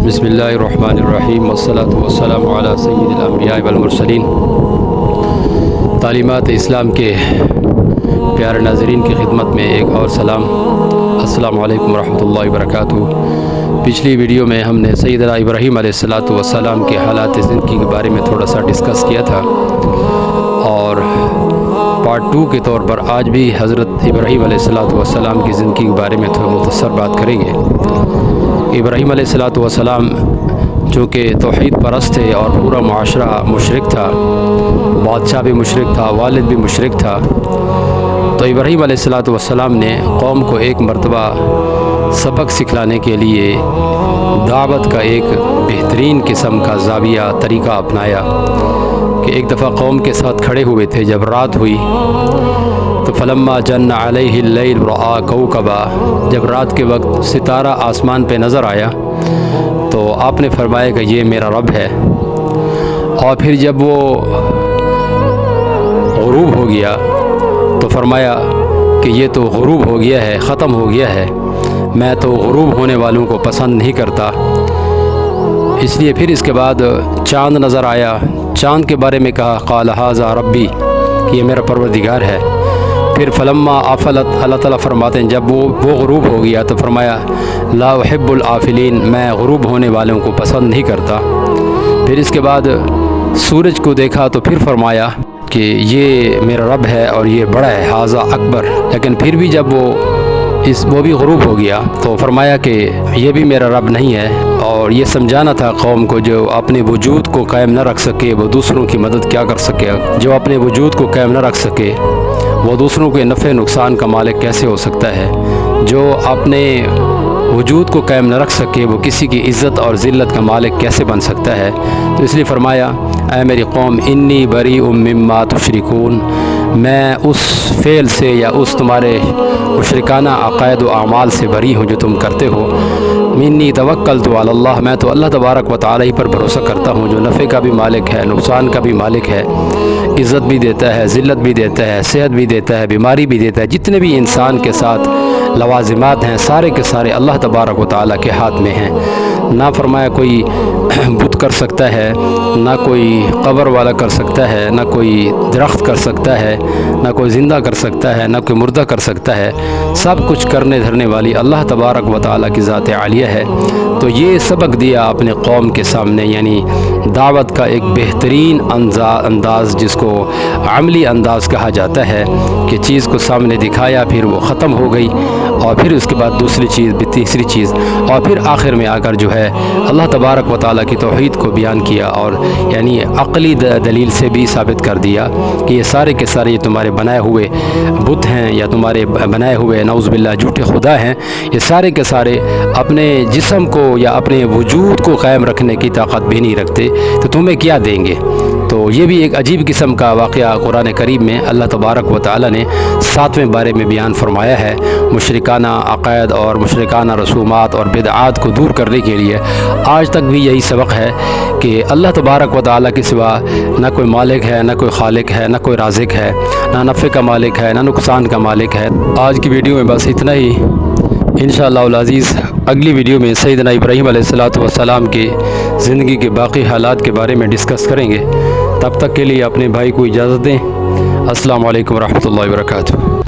بسم اللہ الرحمن الرحیم والصلاة والسلام علی سید الانبیاء والمرسلین۔ تعلیمات اسلام کے پیارے ناظرین کی خدمت میں ایک اور سلام۔ السلام علیکم ورحمۃ اللہ وبرکاتہ۔ پچھلی ویڈیو میں ہم نے سیدنا ابراہیم علیہ السلام کے حالات زندگی کے بارے میں تھوڑا سا ڈسکس کیا تھا، اور پارٹ 2 کے طور پر آج بھی حضرت ابراہیم علیہ السلام کی زندگی کے بارے میں تھوڑا مختصر بات کریں گے۔ ابراہیم علیہ السلام چونکہ توحید پرست تھے اور پورا معاشرہ مشرک تھا، بادشاہ بھی مشرک تھا، والد بھی مشرک تھا، تو ابراہیم علیہ السلام نے قوم کو ایک مرتبہ سبق سکھلانے کے لیے دعوت کا ایک بہترین قسم کا زاویہ طریقہ اپنایا کہ ایک دفعہ قوم کے ساتھ کھڑے ہوئے تھے۔ جب رات ہوئی تو فلما جن علیہ اللیل رأى کوکبا، جب رات کے وقت ستارہ آسمان پہ نظر آیا تو آپ نے فرمایا کہ یہ میرا رب ہے، اور پھر جب وہ غروب ہو گیا تو فرمایا کہ یہ تو غروب ہو گیا ہے، ختم ہو گیا ہے، میں تو غروب ہونے والوں کو پسند نہیں کرتا۔ اس لیے پھر اس کے بعد چاند نظر آیا، چاند کے بارے میں کہا قال ھذا ربی، کہ یہ میرا پروردگار ہے۔ پھر فلما آفلت، اللہ تعالیٰ فرماتے ہیں جب وہ غروب ہو گیا تو فرمایا لا احب الآفلین، میں غروب ہونے والوں کو پسند نہیں کرتا۔ پھر اس کے بعد سورج کو دیکھا تو پھر فرمایا کہ یہ میرا رب ہے اور یہ بڑا ہے، ھذا اکبر۔ لیکن پھر بھی جب وہ بھی غروب ہو گیا تو فرمایا کہ یہ بھی میرا رب نہیں ہے، اور یہ سمجھانا تھا قوم کو جو اپنے وجود کو قائم نہ رکھ سکے وہ دوسروں کی مدد کیا کر سکے، جو اپنے وجود کو قائم نہ رکھ سکے وہ دوسروں کے نفع نقصان کا مالک کیسے ہو سکتا ہے، جو اپنے وجود کو قائم نہ رکھ سکے وہ کسی کی عزت اور ذلت کا مالک کیسے بن سکتا ہے۔ تو اس لیے فرمایا اے میری قوم انی بریء مما تشرکون، میں اس فعل سے یا اس تمہارے مشرکانہ عقائد و اعمال سے بری ہوں جو تم کرتے ہو۔ انی توکلت علی اللہ، میں تو اللہ تبارک و تعالی پر بھروسہ کرتا ہوں جو نفع کا بھی مالک ہے، نقصان کا بھی مالک ہے، عزت بھی دیتا ہے، ذلت بھی دیتا ہے، صحت بھی دیتا ہے، بیماری بھی دیتا ہے، جتنے بھی انسان کے ساتھ لوازمات ہیں سارے کے سارے اللہ تبارک و تعالی کے ہاتھ میں ہیں۔ نہ فرمایا کوئی بت کر سکتا ہے، نہ کوئی قبر والا کر سکتا ہے، نہ کوئی درخت کر سکتا ہے، نہ کوئی زندہ کر سکتا ہے، نہ کوئی مردہ کر سکتا ہے، سب کچھ کرنے دھرنے والی اللہ تبارک و تعالی کی ذات عالیہ ہے۔ تو یہ سبق دیا اپنے قوم کے سامنے، یعنی دعوت کا ایک بہترین انداز جس کو عملی انداز کہا جاتا ہے، کہ چیز کو سامنے دکھایا پھر وہ ختم ہو گئی، اور پھر اس کے بعد دوسری چیز بھی تیسری چیز، اور پھر آخر میں آ کر جو ہے اللہ تبارک و تعالیٰ کی توحید کو بیان کیا، اور یعنی عقلی دلیل سے بھی ثابت کر دیا کہ یہ سارے کے سارے یہ تمہارے بنائے ہوئے بت ہیں یا تمہارے بنائے ہوئے نعوذ باللہ جھوٹے خدا ہیں، یہ سارے کے سارے اپنے جسم کو یا اپنے وجود کو قائم رکھنے کی طاقت بھی نہیں رکھتے، تو تمہیں کیا دیں گے۔ تو یہ بھی ایک عجیب قسم کا واقعہ قرآن کریم میں اللہ تبارک و تعالی نے 7ویں بارے میں بیان فرمایا ہے۔ مشرکانہ عقائد اور مشرکانہ رسومات اور بدعات کو دور کرنے کے لیے آج تک بھی یہی سبق ہے کہ اللہ تبارک و تعالی کے سوا نہ کوئی مالک ہے، نہ کوئی خالق ہے، نہ کوئی رازق ہے، نہ نفع کا مالک ہے، نہ نقصان کا مالک ہے۔ آج کی ویڈیو میں بس اتنا ہی۔ انشاءاللہ العزیز اگلی ویڈیو میں سیدنا ابراہیم علیہ السلام کی زندگی کے باقی حالات کے بارے میں ڈسکس کریں گے۔ تب تک کے لیے اپنے بھائی کو اجازت دیں۔ السلام علیکم ورحمۃ اللہ وبرکاتہ۔